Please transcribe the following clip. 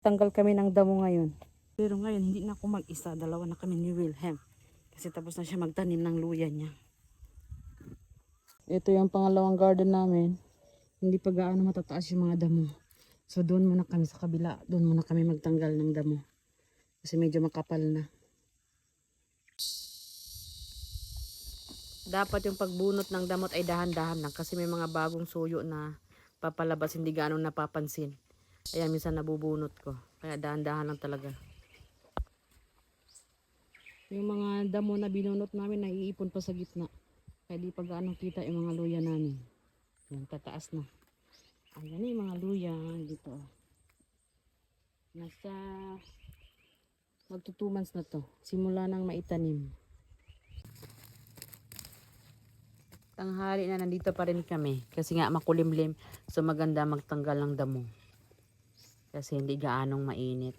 Tanggal kami ng damo ngayon. Pero ngayon hindi na ako mag-isa, dalawa na kami ni Wilhelm. Kasi tapos na siya magtanim ng luya niya. Ito yung pangalawang garden namin. Hindi pa gaano matataas yung mga damo. So doon muna kami sa kabila, doon muna kami magtanggal ng damo. Kasi medyo makapal na. Dapat yung pagbunot ng damot ay dahan-dahan lang kasi may mga bagong suyo na papalabas, hindi gaano napapansin. Kaya minsan nabubunot ko. Kaya dahan-dahan lang talaga. Yung mga damo na binunot namin naiipon pa sa gitna. Kaya di pa gaano kita yung mga luya namin. Yan, tataas na. Ayan yung mga luya dito. Nasa magto 2 months na to. Simula nang maitanim. Tanghali na nandito pa rin kami. Kasi nga makulimlim. So maganda magtanggal ng damo. Kasi hindi gaanong mainit.